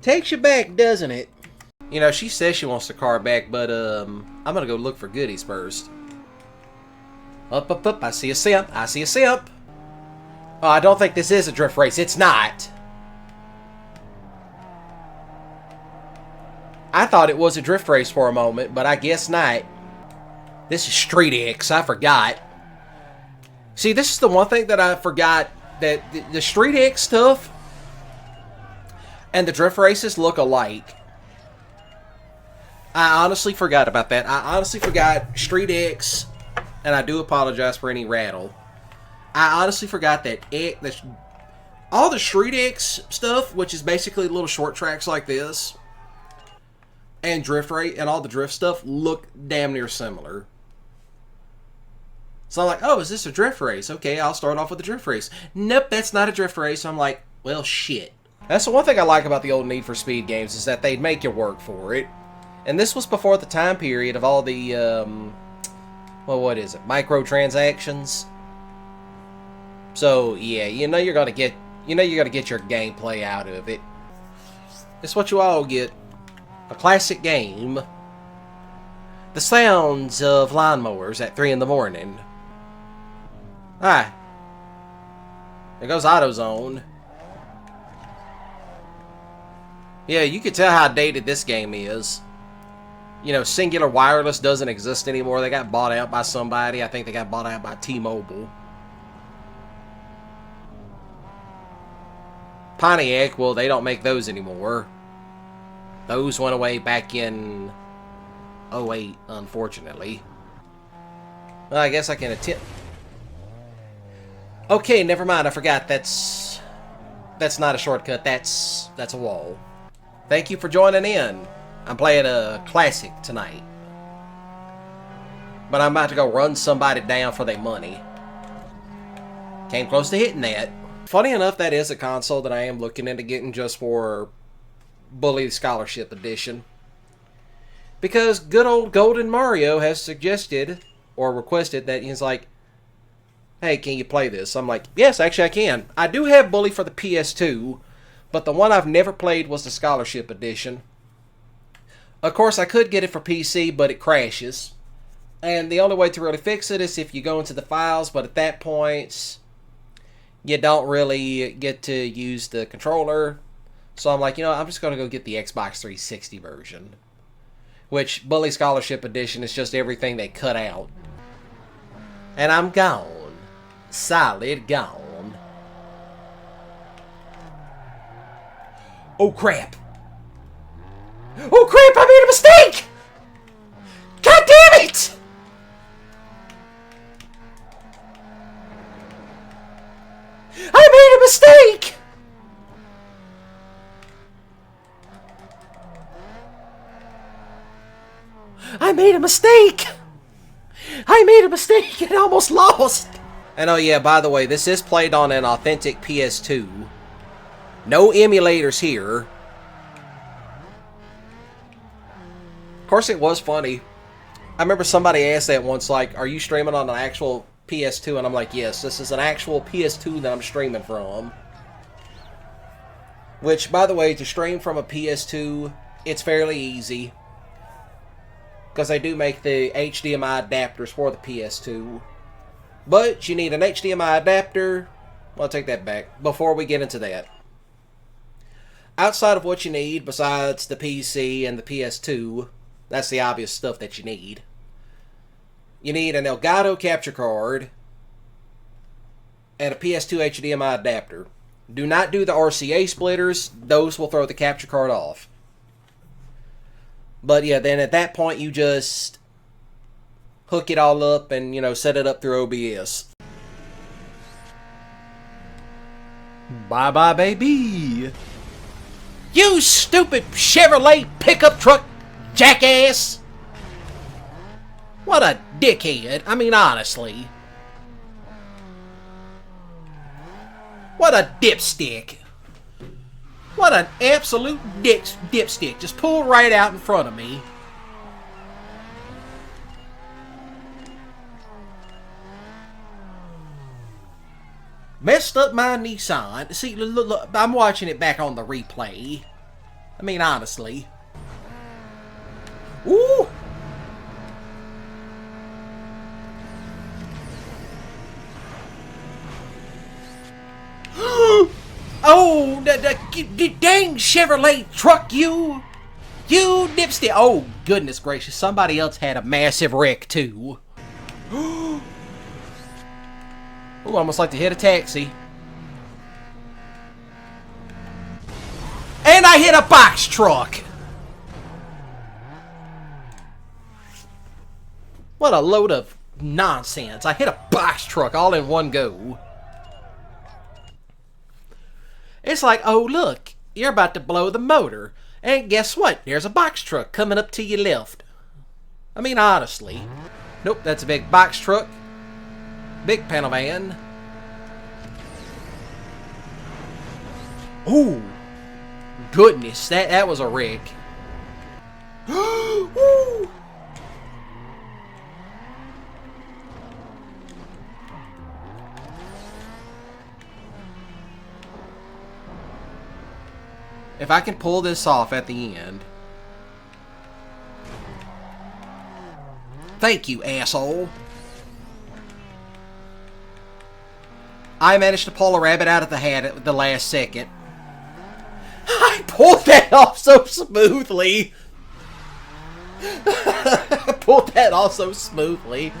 Takes you back, doesn't it? You know, she says she wants the car back, but I'm gonna go look for goodies first. Up, I see a simp. I see a simp. Oh, I don't think this is a drift race. It's not. I thought it was a drift race for a moment, but I guess not. This is Street X. I forgot. See, this is the one thing that I forgot, that the Street X stuff and the drift races look alike. I honestly forgot about that. I honestly forgot Street X, and I do apologize for any rattle. I honestly forgot that all the Street X stuff, which is basically little short tracks like this, and drift rate and all the drift stuff look damn near similar. So I'm like, oh, is this a drift race? Okay, I'll start off with a drift race. Nope, that's not a drift race. I'm like, well, shit. That's the one thing I like about the old Need for Speed games, is that they'd make you work for it. And this was before the time period of all the, well, what is it? Microtransactions. So, yeah, you know you're gonna get your gameplay out of it. It's what you all get. A classic game. The sounds of lawnmowers at 3 in the morning. Ah. There goes AutoZone. Yeah, you can tell how dated this game is. You know, Singular Wireless doesn't exist anymore. They got bought out by somebody. I think they got bought out by T-Mobile. Pontiac, well, they don't make those anymore. Those went away back in 2008, unfortunately. Well, I guess I can attempt... Okay, never mind. I forgot. That's not a shortcut. That's a wall. Thank you for joining in. I'm playing a classic tonight. But I'm about to go run somebody down for their money. Came close to hitting that. Funny enough, that is a console that I am looking into getting just for Bully Scholarship Edition. Because good old Golden Mario has suggested or requested that he's like, hey, can you play this? I'm like, yes, actually I can. I do have Bully for the PS2, but the one I've never played was the Scholarship Edition. Of course, I could get it for PC, but it crashes. And the only way to really fix it is if you go into the files, but at that point, you don't really get to use the controller. So I'm like, you know, I'm just going to go get the Xbox 360 version. Which, Bully Scholarship Edition is just everything they cut out. And I'm gone. Solid gone. Oh, crap. Oh, crap, I made a mistake! God damn it! I made a mistake! I made a mistake! I made a mistake and almost lost! And oh yeah, by the way, this is played on an authentic PS2. No emulators here. Of course, it was funny. I remember somebody asked that once, like, are you streaming on an actual PS2? And I'm like, yes, this is an actual PS2 that I'm streaming from. Which, by the way, to stream from a PS2, it's fairly easy. Because they do make the HDMI adapters for the PS2. But you need an HDMI adapter. Well, I'll take that back. Before we get into that. Outside of what you need, besides the PC and the PS2, that's the obvious stuff that you need. You need an Elgato capture card and a PS2 HDMI adapter. Do not do the RCA splitters. Those will throw the capture card off. But yeah, then at that point you just hook it all up and, you know, set it up through OBS. Bye-bye, baby. You stupid Chevrolet pickup truck jackass! What a dickhead. I mean, honestly. What a dipstick. What an absolute dipstick. Just pull right out in front of me. Messed up my Nissan. See, look, I'm watching it back on the replay. I mean, honestly. Ooh! Oh, the dang Chevrolet truck, you dipstick. Oh, goodness gracious. Somebody else had a massive wreck, too. Ooh, almost like to hit a taxi. And I hit a box truck. What a load of nonsense. I hit a box truck all in one go. It's like, oh, look, you're about to blow the motor. And guess what? There's a box truck coming up to your left. I mean, honestly. Nope, that's a big box truck. Big panel van. Ooh. Goodness, that was a wreck. Woo! If I can pull this off at the end. Thank you, asshole. I managed to pull a rabbit out of the hat at the last second. I pulled that off so smoothly. I pulled that off so smoothly.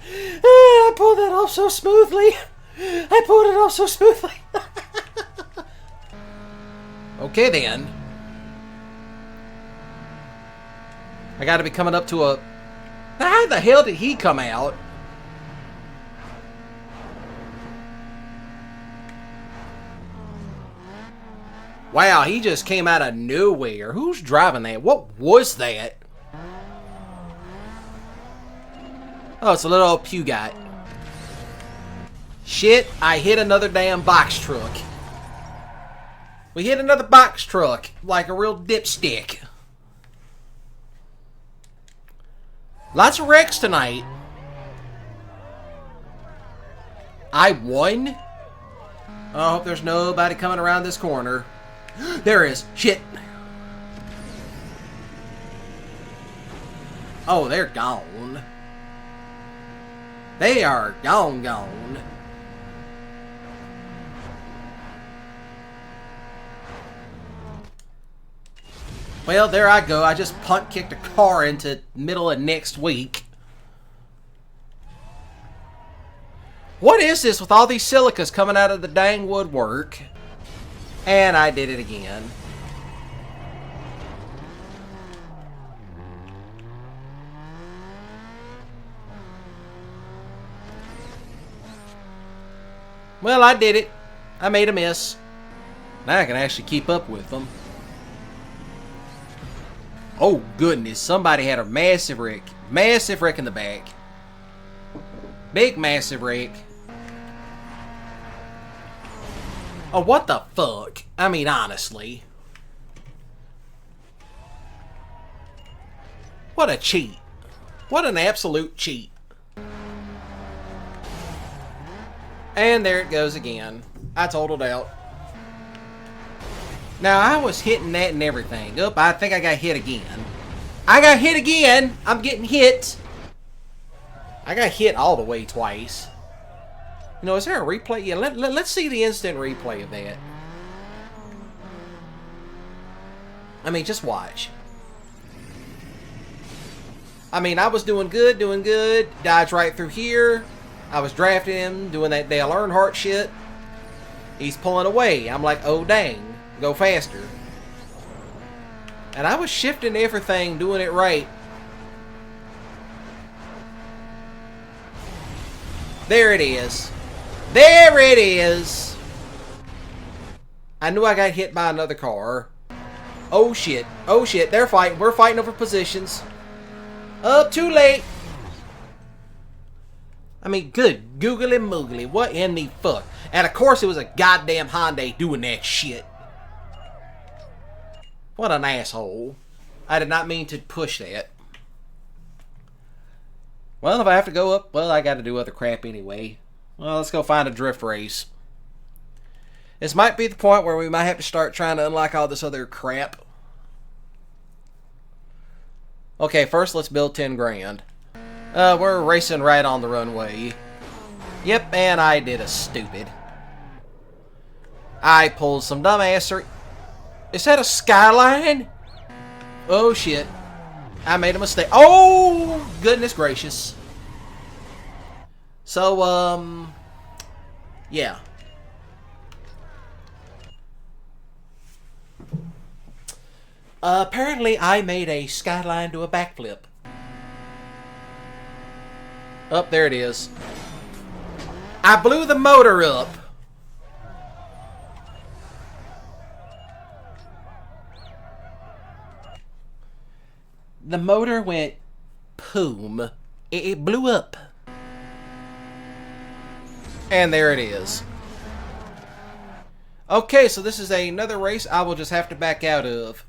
I pulled that off so smoothly. I pulled it off so smoothly. Okay, then. I gotta be coming up to a... How the hell did he come out? Wow, he just came out of nowhere. Who's driving that? What was that? Oh, it's a little old pew guy. Shit, I hit another damn box truck. We hit another box truck like a real dipstick. Lots of wrecks tonight. I won? Oh, I hope there's nobody coming around this corner. There is. Shit. Oh, they're gone. They are gone. Well, there I go. I just punt kicked a car into middle of next week. What is this with all these silicas coming out of the dang woodwork? And I did it again. Well, I did it. I made a miss. Now I can actually keep up with them. Oh, goodness. Somebody had a massive wreck. Massive wreck in the back. Big, massive wreck. Oh, what the fuck? I mean, honestly. What a cheat. What an absolute cheat. And there it goes again. I totaled out. Now, I was hitting that and everything. Oop, I think I got hit again. I got hit again! I'm getting hit! I got hit all the way twice. You know, is there a replay? Yeah, let's see the instant replay of that. I mean, just watch. I mean, I was doing good. Dodge right through here. I was drafting him, doing that Dale Earnhardt shit. He's pulling away. I'm like, oh dang. Go faster. And I was shifting everything, doing it right. There it is. There it is. I knew I got hit by another car. Oh shit. Oh shit. They're fighting. We're fighting over positions. Up too late. I mean, good googly moogly. What in the fuck? And of course it was a goddamn Hyundai doing that shit. What an asshole. I did not mean to push that. Well, if I have to go up, well, I got to do other crap anyway. Well, let's go find a drift race. This might be the point where we might have to start trying to unlock all this other crap. Okay, first let's build 10 grand. We're racing right on the runway. Yep, and I did a stupid. I pulled some dumbassery. Is that a skyline? Oh shit. I made a mistake. Oh, goodness gracious. So, yeah. Apparently I made a skyline do a backflip. Up there it is. I blew the motor up. The motor went boom. It blew up. And there it is. Okay, so this is another race I will just have to back out of.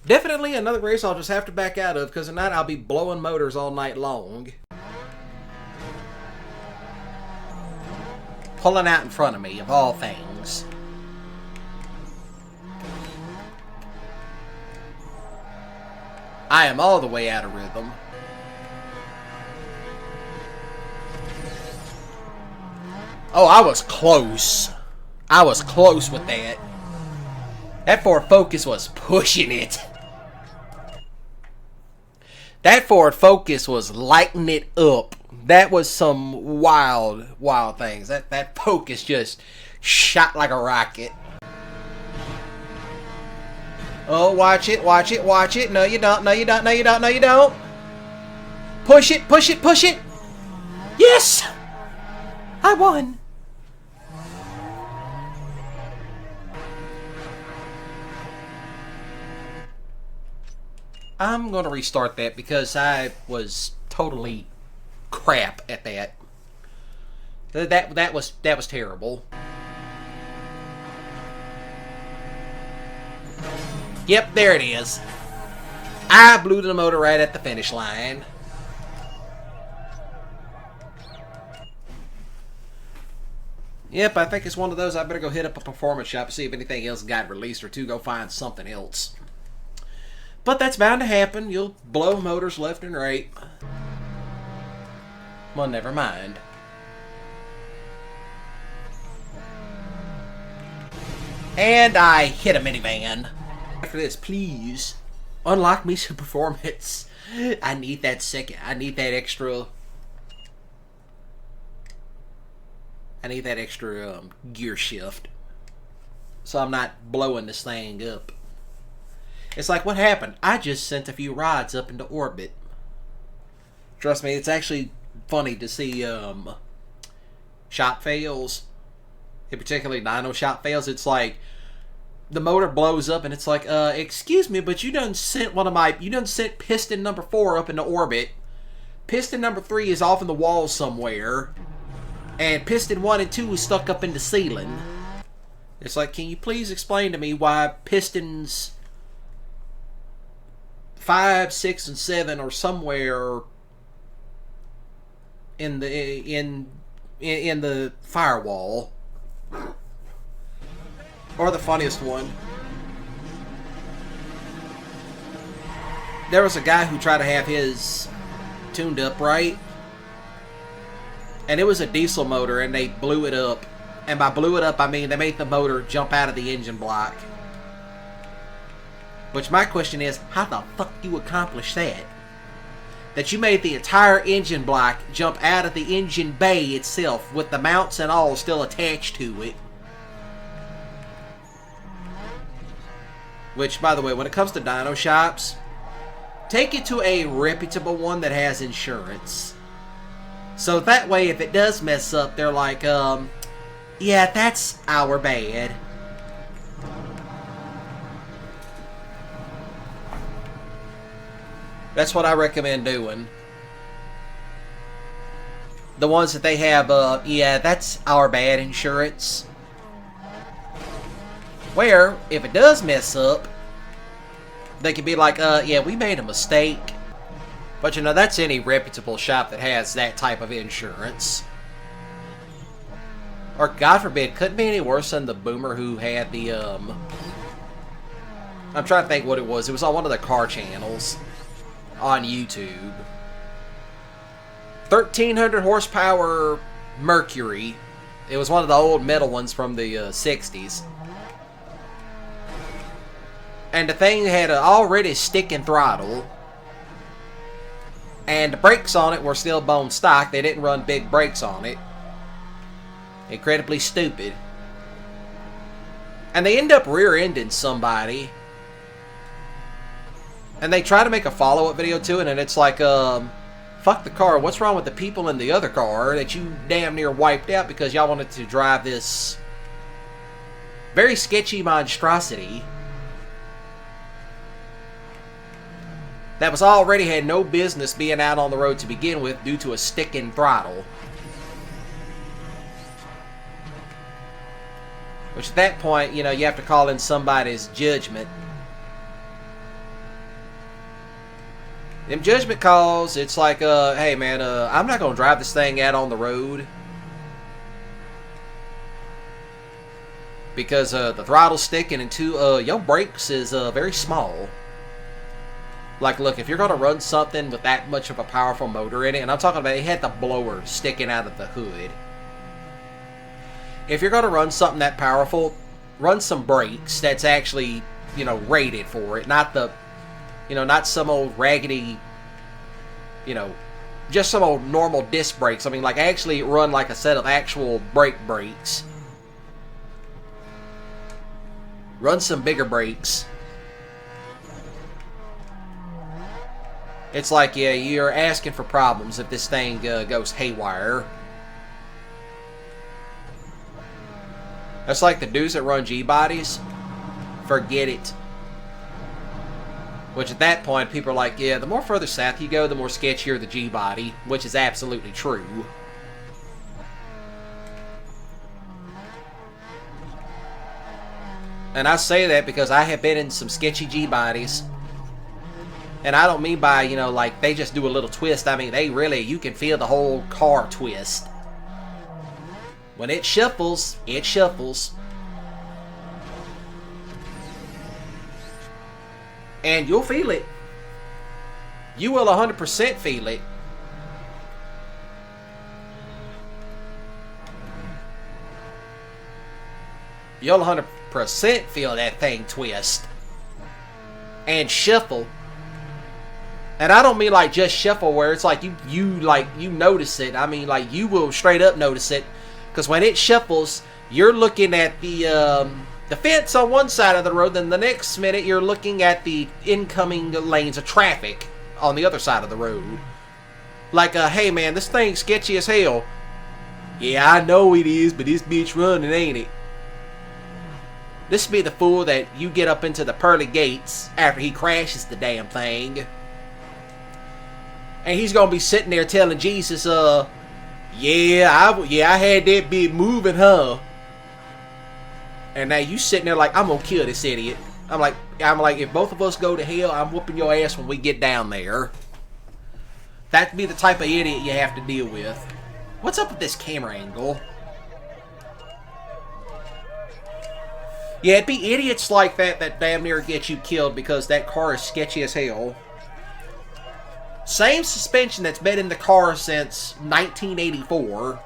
Definitely another race I'll just have to back out of, because tonight I'll be blowing motors all night long. Pulling out in front of me, of all things. I am all the way out of rhythm. Oh, I was close. I was close with that. That Ford Focus was pushing it. That Ford Focus was lighting it up. That was some wild, wild things. That Focus just shot like a rocket. Oh, watch it, watch it, watch it. No, you don't, no, you don't, no, you don't, no, you don't. Push it, push it, push it. Yes! I won. I'm going to restart that because I was totally crap at that. That was terrible. Yep, there it is. I blew the motor right at the finish line. Yep, I think it's one of those. I better go hit up a performance shop, see if anything else got released, or to go find something else. But that's bound to happen. You'll blow motors left and right. Well, never mind. And I hit a minivan. After this, please unlock me some performance. I need that second. I need that extra. I need that extra gear shift, so I'm not blowing this thing up. It's like, what happened? I just sent a few rods up into orbit. Trust me, it's actually funny to see shot fails, and particularly dyno shot fails. It's like the motor blows up, and it's like, excuse me, but you done sent piston number 4 up into orbit. Piston number 3 is off in the wall somewhere. And piston 1 and 2 is stuck up in the ceiling. It's like, can you please explain to me why pistons 5, 6, and 7 are somewhere in the firewall? Or the funniest one, there was a guy who tried to have his tuned up right, and it was a diesel motor, and they blew it up. And by blew it up, I mean they made the motor jump out of the engine block. Which my question is, how the fuck do you accomplish that? That you made the entire engine block jump out of the engine bay itself, with the mounts and all still attached to it. Which, by the way, when it comes to dyno shops, take it to a reputable one that has insurance. So that way, if it does mess up, they're like, yeah, that's our bad. That's what I recommend doing. The ones that they have, yeah, that's our bad insurance. Where, if it does mess up, they can be like, yeah, we made a mistake. But, you know, that's any reputable shop that has that type of insurance. Or, God forbid, couldn't be any worse than the boomer who had the, I'm trying to think what it was. It was on one of the car channels on YouTube. 1,300 horsepower Mercury. It was one of the old metal ones from the 60s. And the thing had an already sticking throttle. And the brakes on it were still bone stock. They didn't run big brakes on it. Incredibly stupid. And they end up rear-ending somebody. And they try to make a follow-up video to it, and it's like, fuck the car. What's wrong with the people in the other car that you damn near wiped out because y'all wanted to drive this very sketchy monstrosity that was already had no business being out on the road to begin with due to a sticking throttle. Which at that point, you know, you have to call in somebody's judgment. Them judgment calls, it's like, hey man, I'm not gonna drive this thing out on the road because the throttle's sticking, and two, your brakes is very small. Like, look, if you're gonna run something with that much of a powerful motor in it, and I'm talking about it had the blower sticking out of the hood. If you're gonna run something that powerful, run some brakes that's actually, you know, rated for it, not the, you know, not some old raggedy, you know, just some old normal disc brakes. I mean, like, actually run like a set of actual brake brakes. Run some bigger brakes. It's like, yeah, you're asking for problems if this thing goes haywire. That's like the dudes that run G-bodies. Forget it. Which at that point, people are like, yeah, the more further south you go, the more sketchier the G-body. Which is absolutely true. And I say that because I have been in some sketchy G-bodies. And I don't mean by, you know, like, they just do a little twist. I mean, they really, you can feel the whole car twist. When it shuffles, it shuffles. And you'll feel it. You will 100% feel it. You'll 100% feel that thing twist. And shuffle. And I don't mean like just shuffle where it's like you notice it. I mean like you will straight up notice it. Because when it shuffles, you're looking at the fence on one side of the road, then the next minute you're looking at the incoming lanes of traffic on the other side of the road. Like, hey man, this thing's sketchy as hell. Yeah, I know it is, but this bitch running, ain't it? This be the fool that you get up into the pearly gates after he crashes the damn thing. And he's gonna be sitting there telling Jesus, yeah, I had that bit moving, huh? And now you sitting there like, I'm gonna kill this idiot. I'm like, if both of us go to hell, I'm whooping your ass when we get down there. That'd be the type of idiot you have to deal with. What's up with this camera angle? Yeah, it'd be idiots like that that damn near get you killed because that car is sketchy as hell. Same suspension that's been in the car since 1984.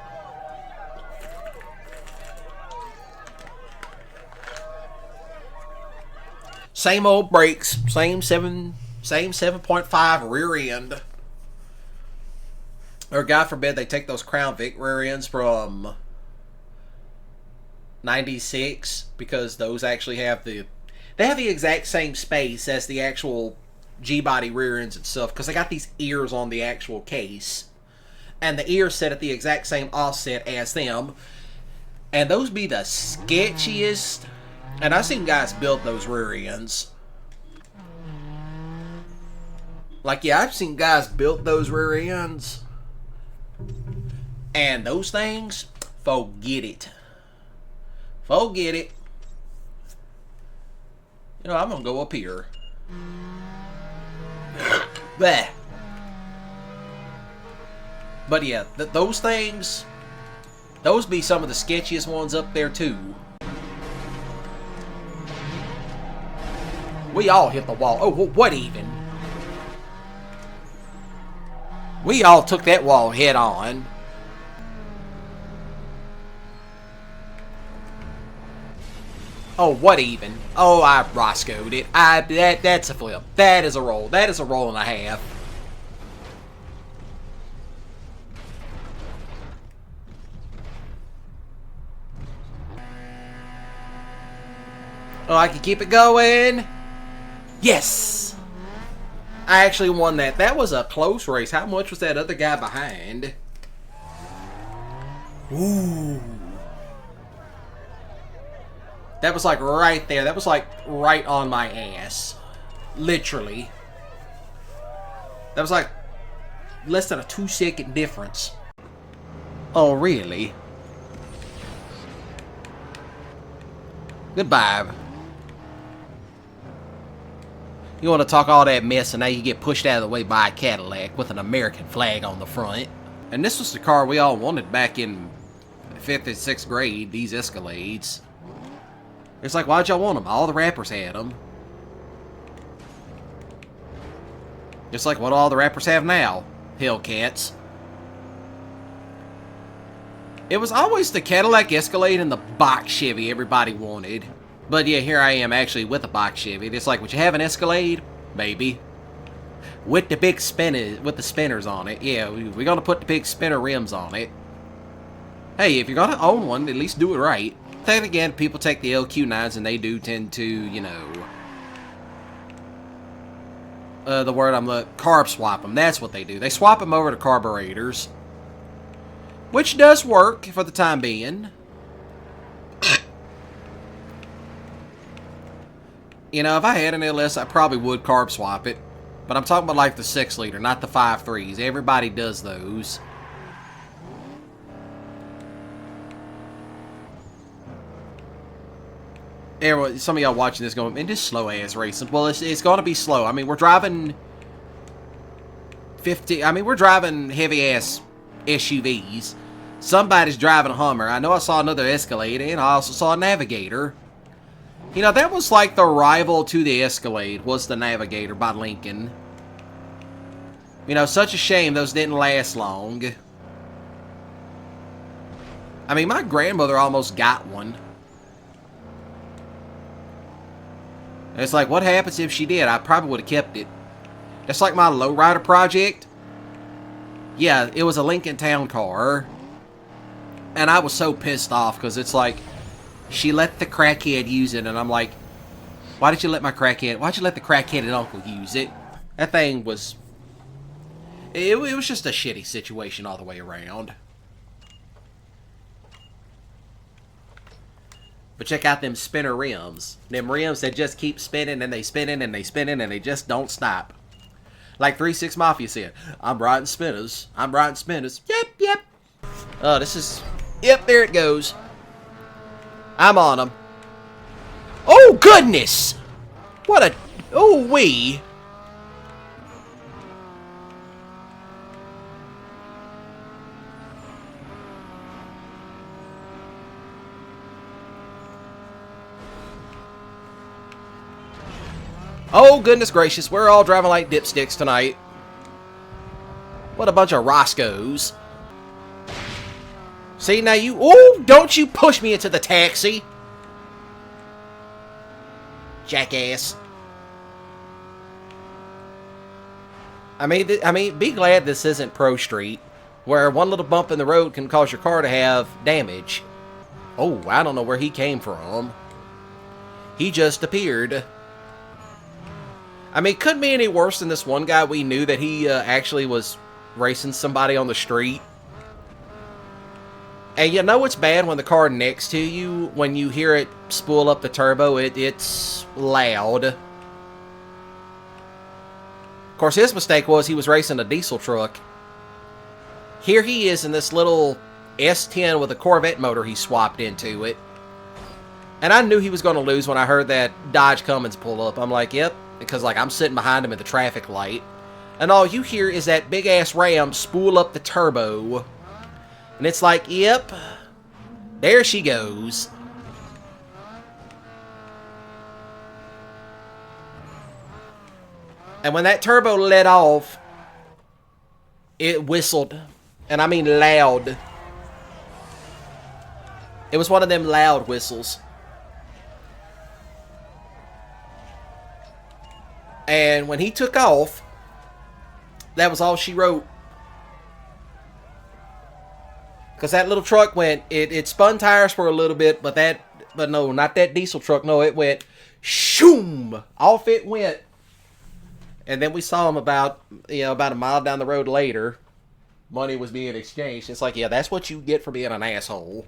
Same old brakes, same 7.5 rear end. Or God forbid they take those Crown Vic rear ends from 96 because those actually have they have the exact same space as the actual G-body rear ends itself because they got these ears on the actual case. And the ears set at the exact same offset as them. And those be the sketchiest. And I've seen guys build those rear ends. Like, yeah, I've seen guys build those rear ends. And those things, forget it. Forget it. You know, I'm going to go up here. Bleh. But yeah, those things Those be some of the sketchiest ones up there, too. We all hit the wall. Oh, what even? We all took that wall head on. Oh, what even? Oh, I Roscoe'd it. That's a flip. That is a roll. That is a roll and a half. Oh, I can keep it going. Yes! I actually won that. That was a close race. How much was that other guy behind? Ooh. That was like right there. That was like right on my ass. Literally. That was like less than a 2-second difference. Oh, really? Goodbye. You want to talk all that mess and now you get pushed out of the way by a Cadillac with an American flag on the front. And this was the car we all wanted back in 5th and 6th grade, these Escalades. It's like, why'd y'all want them? All the rappers had them. Just like what all the rappers have now. Hellcats. It was always the Cadillac Escalade and the box Chevy everybody wanted. But yeah, here I am actually with a box Chevy. It's like, would you have an Escalade? Maybe. With the big spinners, with the spinners on it. Yeah, we're gonna put the big spinner rims on it. Hey, if you're gonna own one, at least do it right. Then again, people take the LQ9s and they do tend to, you know... the word I'm looking... carb swap them. That's what they do. They swap them over to carburetors. Which does work for the time being. You know, if I had an LS, I probably would carb swap it. But I'm talking about like the 6-liter, not the 5.3s. Everybody does those. Everyone, some of y'all watching this going, man, this slow-ass racing. Well, it's going to be slow. I mean, we're driving... we're driving heavy-ass SUVs. Somebody's driving a Hummer. I know I saw another Escalade, and I also saw a Navigator. You know, that was like the rival to the Escalade, was the Navigator by Lincoln. You know, such a shame those didn't last long. I mean, my grandmother almost got one. And it's like, what happens if she did? I probably would have kept it. That's like my lowrider project. Yeah, it was a Lincoln Town car. And I was so pissed off because it's like, she let the crackhead use it. And I'm like, why'd you let the crackheaded uncle use it? That thing was... It was just a shitty situation all the way around. But check out them spinner rims. Them rims that just keep spinning and they spinning and they spinning and they just don't stop. Like 3-6 Mafia said, I'm riding spinners. I'm riding spinners. Yep. This is... Yep, there it goes. I'm on them. Oh, goodness! What a... Oh, wee. Oh, goodness gracious. We're all driving like dipsticks tonight. What a bunch of Roscoes. See, now you... Oh, don't you push me into the taxi. Jackass. I mean, be glad this isn't Pro Street, where one little bump in the road can cause your car to have damage. Oh, I don't know where he came from. He just appeared. I mean, it couldn't be any worse than this one guy we knew that he actually was racing somebody on the street. And you know it's bad when the car next to you, when you hear it spool up the turbo, it's loud. Of course, his mistake was he was racing a diesel truck. Here he is in this little S10 with a Corvette motor he swapped into it. And I knew he was going to lose when I heard that Dodge Cummins pull up. I'm like, yep, because like I'm sitting behind him at the traffic light. And all you hear is that big-ass Ram spool up the turbo. And it's like, yep, There she goes. And when that turbo let off, it whistled. And I mean loud. It was one of them loud whistles. And when he took off, that was all she wrote. Because that little truck went, it spun tires for a little bit, but no, not that diesel truck. No, it went, shoom, off it went. And then we saw him about a mile down the road later. Money was being exchanged. It's like, yeah, that's what you get for being an asshole.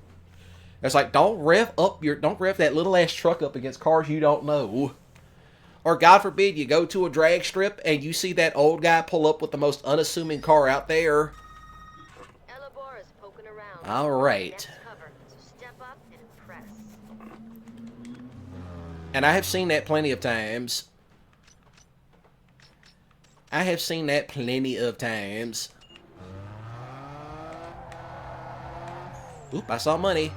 It's like, don't rev that little ass truck up against cars you don't know. Or God forbid you go to a drag strip and you see that old guy pull up with the most unassuming car out there. All right. And I have seen that plenty of times. Oop, I saw money.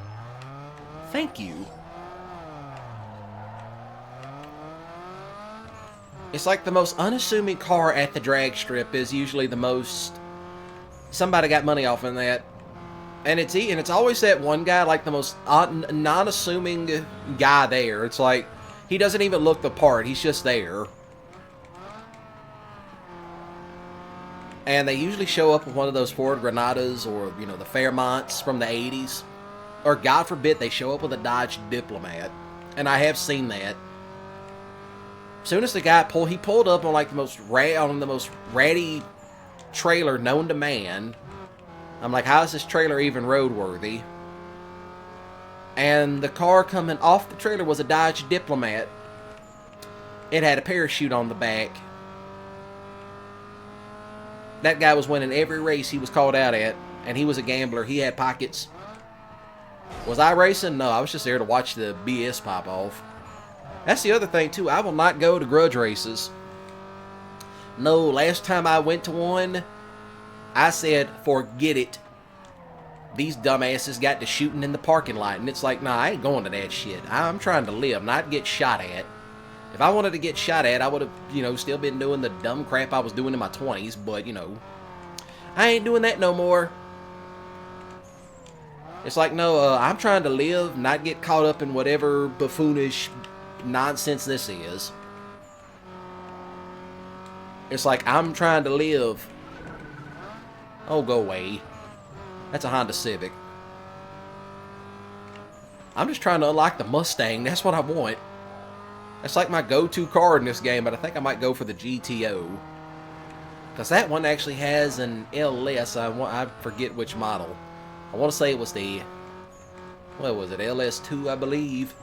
Thank you. It's like the most unassuming car at the drag strip is usually the most... Somebody got money off in that. And it's always that one guy, like the most non-assuming guy there. It's like, he doesn't even look the part. He's just there. And they usually show up with one of those Ford Granadas or, the Fairmonts from the 80s. Or, God forbid, they show up with a Dodge Diplomat. And I have seen that. As soon as the guy pulled up on like the most ratty trailer known to man. I'm like, how is this trailer even roadworthy? And the car coming off the trailer was a Dodge Diplomat. It had a parachute on the back. That guy was winning every race he was called out at, and he was a gambler. He had pockets. Was I racing? No, I was just there to watch the BS pop off. That's the other thing, too. I will not go to grudge races. No, last time I went to one, I said, forget it. These dumbasses got to shooting in the parking lot. And it's like, nah, I ain't going to that shit. I'm trying to live, not get shot at. If I wanted to get shot at, I would have, still been doing the dumb crap I was doing in my 20s. But, I ain't doing that no more. It's like, no, I'm trying to live, not get caught up in whatever buffoonish nonsense this is. It's like, I'm trying to live. Oh, go away. That's a Honda Civic. I'm just trying to unlock the Mustang. That's what I want. That's like my go-to car in this game, but I think I might go for the GTO. Because that one actually has an LS. I forget which model. I want to say it was the... What was it? LS2, I believe.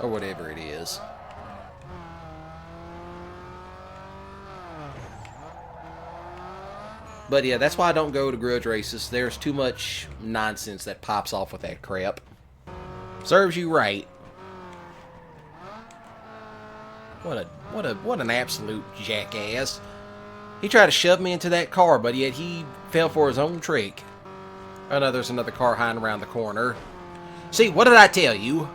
Or whatever it is. But yeah, that's why I don't go to grudge races. There's too much nonsense that pops off with that crap. Serves you right. What an absolute jackass. He tried to shove me into that car, but yet he fell for his own trick. Oh no, there's another car hiding around the corner. See, what did I tell you?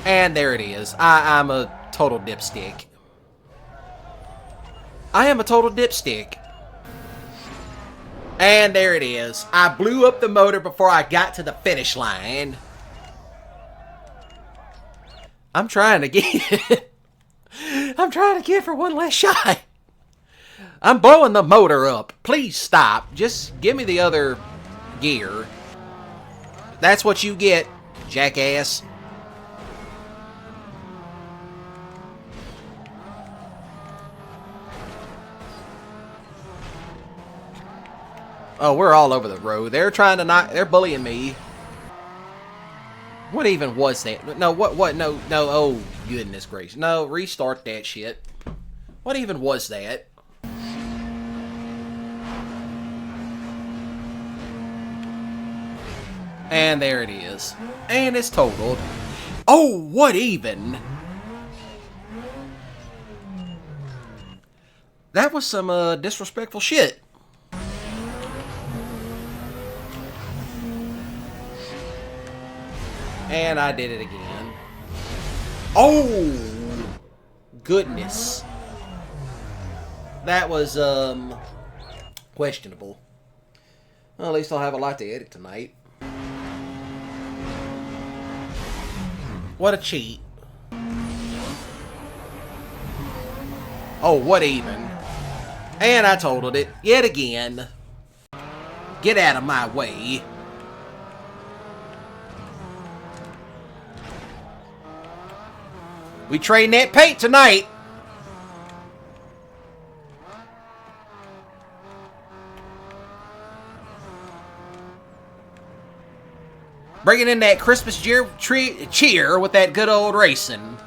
And there it is. I'm a total dipstick. I am a total dipstick. And there it is. I blew up the motor before I got to the finish line. I'm trying to get... I'm trying to get for one last shot. I'm blowing the motor up. Please stop. Just give me the other gear. That's what you get, jackass. Oh, we're all over the road. They're trying to knock... They're bullying me. What even was that? No, what? No. Oh, goodness gracious. No, restart that shit. What even was that? And there it is. And it's totaled. Oh, what even? That was some disrespectful shit. And I did it again. Oh! Goodness. That was, questionable. Well, at least I'll have a lot to edit tonight. What a cheat. Oh, what even? And I totaled it yet again. Get out of my way. We trading that paint tonight. Bringing in that Christmas cheer with that good old racing.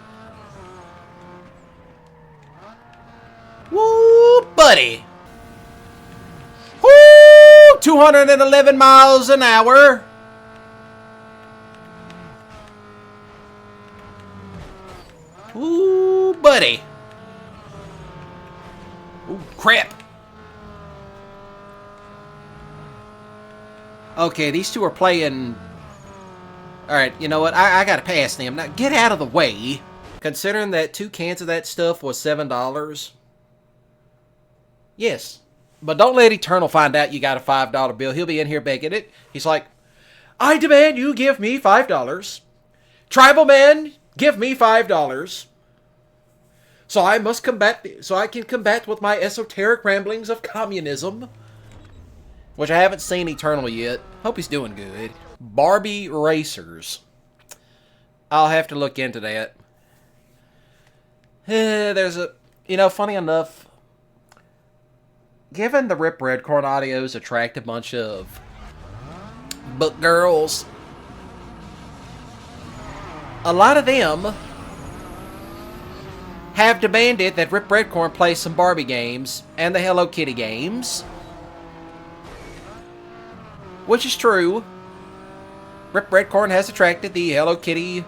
Woo, buddy. Woo, 211 miles an hour. Ooh, buddy. Ooh, crap. Okay, these two are playing. Alright, you know what? I gotta pass them. Now, get out of the way. Considering that 2 cans of that stuff was $7. Yes. But don't let Eternal find out you got a $5 bill. He'll be in here begging it. He's like, I demand you give me $5. Tribal man, give me $5. So I must combat, so I can combat with my esoteric ramblings of communism. Which I haven't seen Eternal yet. Hope he's doing good. Barbie Racers. I'll have to look into that. There's a, you know, funny enough, given the Rip Redcorn audios attract a bunch of book girls, a lot of them have demanded that Rip Redcorn play some Barbie games and the Hello Kitty games. Which is true. Rip Redcorn has attracted the Hello Kitty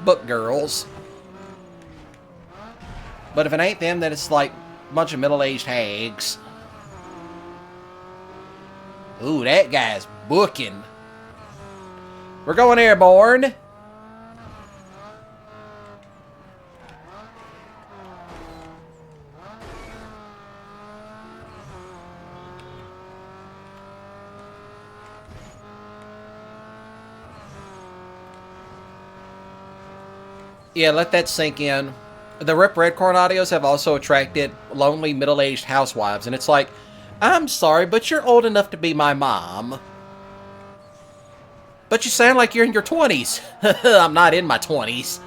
book girls. But if it ain't them, then it's like a bunch of middle-aged hags. Ooh, that guy's booking. We're going airborne. Yeah, let that sink in. The Rip Redcorn audios have also attracted lonely middle-aged housewives, and it's like, I'm sorry, but you're old enough to be my mom. But you sound like you're in your 20s. I'm not in my 20s.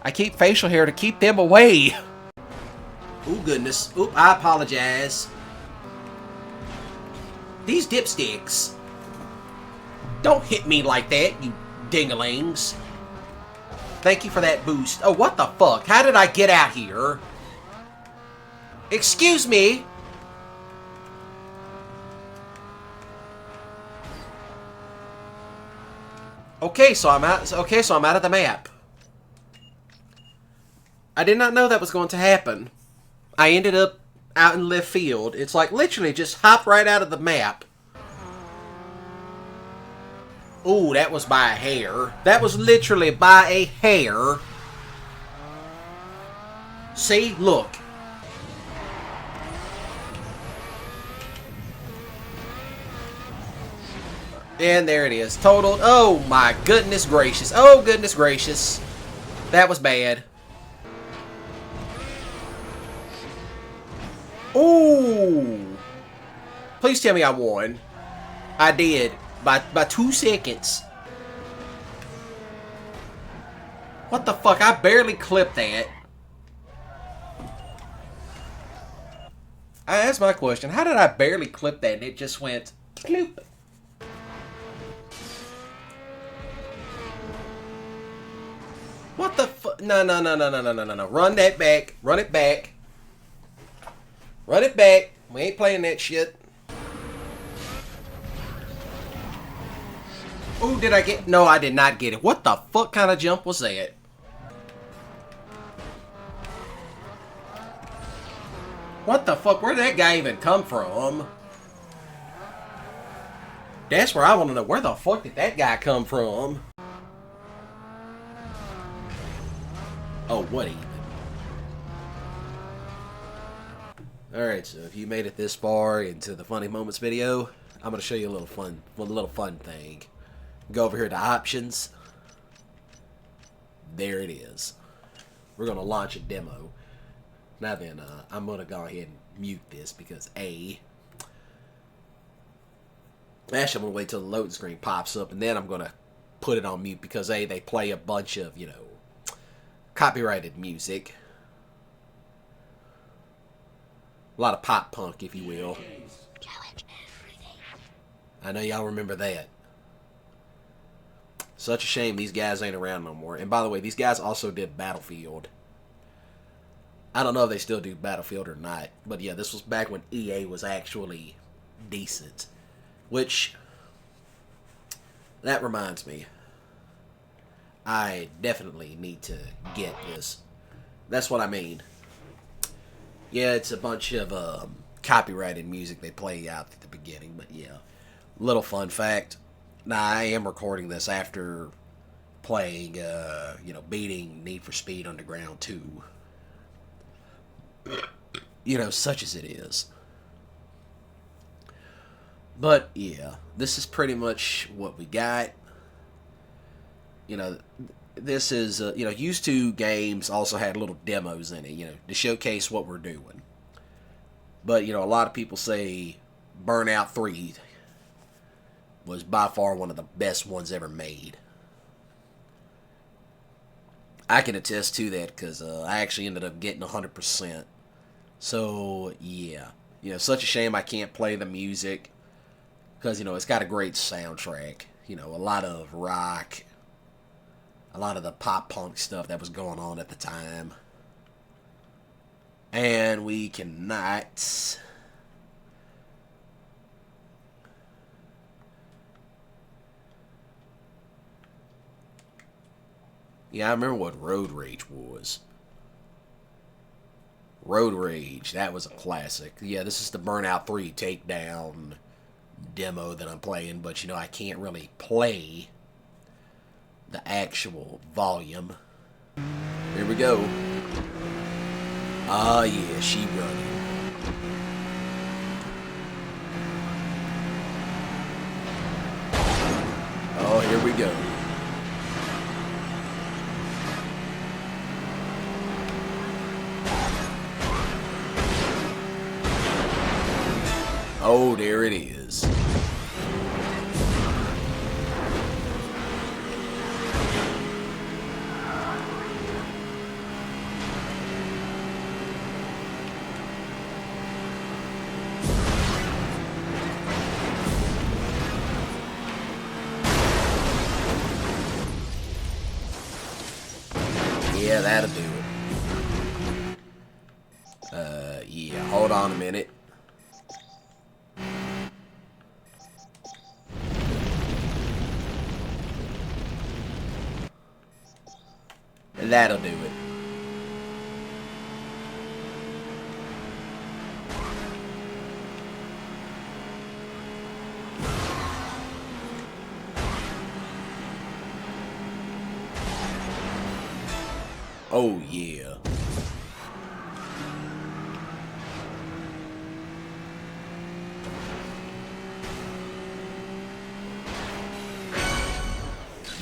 I keep facial hair to keep them away. Oh, goodness. Oop, I apologize. These dipsticks. Don't hit me like that, you dingalings. Thank you for that boost. Oh, what the fuck? How did I get out here? Excuse me. Okay, so I'm out. Okay, so I'm out of the map. I did not know that was going to happen. I ended up out in left field. It's like literally just hop right out of the map. Ooh, that was by a hair. That was literally by a hair. See? Look. And there it is. Totaled. Oh, my goodness gracious. Oh, goodness gracious. That was bad. Ooh. Please tell me I won. I did. By 2 seconds. What the fuck? I barely clipped that. That's my question. How did I barely clip that and it just went cloop? What the fuck? No. Run that back. Run it back. Run it back. We ain't playing that shit. Ooh, did I get... No, I did not get it. What the fuck kind of jump was that? What the fuck? Where'd that guy even come from? That's where I want to know. Where the fuck did that guy come from? Oh, what even? Alright, so if you made it this far into the Funny Moments video, I'm going to show you a little fun thing. Go over here to Options. There it is. We're going to launch a demo. Now then, I'm going to go ahead and mute this because actually I'm going to wait till the loading screen pops up and then I'm going to put it on mute because they play a bunch of, you know, copyrighted music. A lot of pop punk, if you will. I know y'all remember that. Such a shame these guys ain't around no more. And by the way, these guys also did Battlefield. I don't know if they still do Battlefield or not. But yeah, this was back when EA was actually decent. Which, that reminds me. I definitely need to get this. That's what I mean. Yeah, it's a bunch of copyrighted music they play out at the beginning. But yeah, little fun fact. Now, I am recording this after playing, you know, beating Need for Speed Underground 2. You know, such as it is. But, yeah, this is pretty much what we got. You know, this is, you know, used to games also had little demos in it, you know, to showcase what we're doing. But, you know, a lot of people say Burnout 3 was by far one of the best ones ever made. I can attest to that because I actually ended up getting 100%. So, yeah. You know, such a shame I can't play the music because, you know, it's got a great soundtrack. You know, a lot of rock, a lot of the pop punk stuff that was going on at the time. And we cannot... Yeah, I remember what Road Rage was. Road Rage, that was a classic. Yeah, this is the Burnout 3 Takedown demo that I'm playing, but you know, I can't really play the actual volume. Here we go. Ah, yeah, she running. Oh, here we go. Oh, there it is. Yeah, that'll do it. Yeah, hold on a minute. That'll do it. Oh, yeah.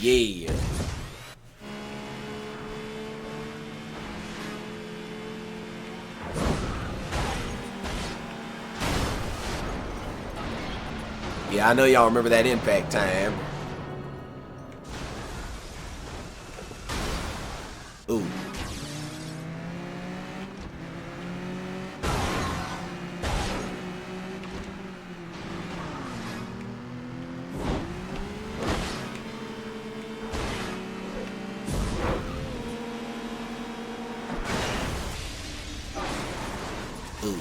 Yeah. Yeah, I know y'all remember that impact time. Ooh. Ooh.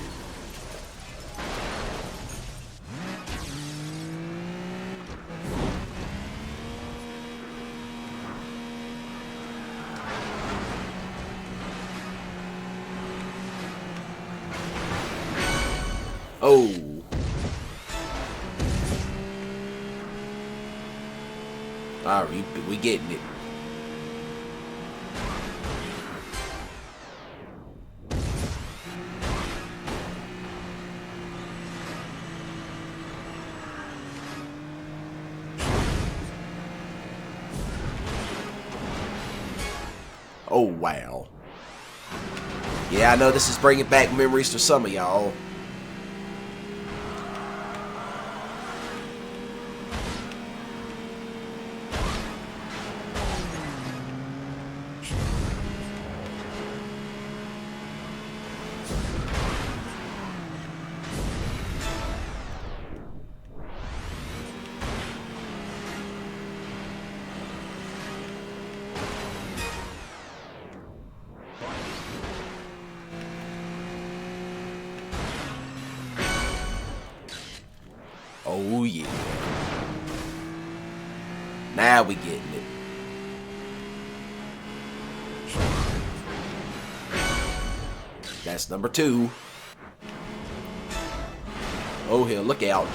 Oh. Alright, we getting it. Oh, wow. Yeah, I know this is bringing back memories to some of y'all. Oh, yeah. Now we getting it. That's number 2. Oh, hell, look out.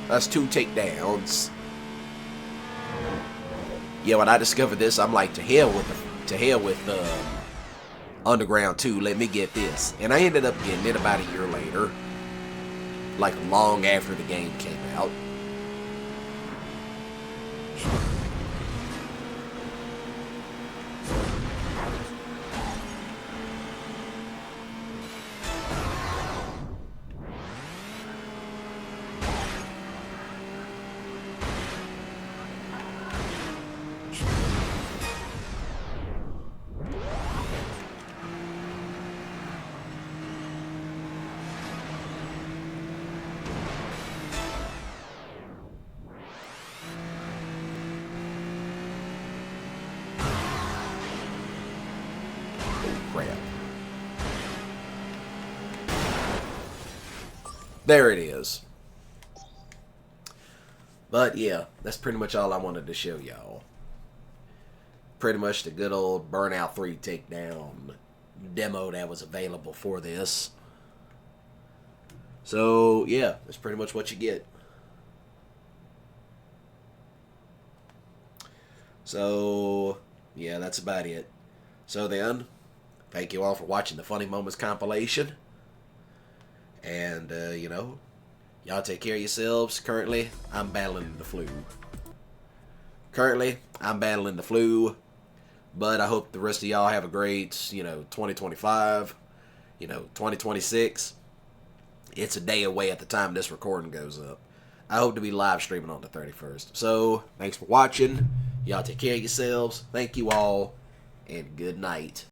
That's 2 takedowns. Yeah, when I discovered this, I'm like, to hell with Underground 2. Let me get this, and I ended up getting it about a year later, like long after the game came out. Crap. There it is. But yeah, that's pretty much all I wanted to show y'all. Pretty much the good old Burnout 3 takedown demo that was available for this. So yeah, that's pretty much what you get. So yeah, that's about it. So then, thank you all for watching the Funny Moments compilation. And, you know, y'all take care of yourselves. Currently, I'm battling the flu. But I hope the rest of y'all have a great, 2025, 2026. It's a day away at the time this recording goes up. I hope to be live streaming on the 31st. So, thanks for watching. Y'all take care of yourselves. Thank you all, and good night.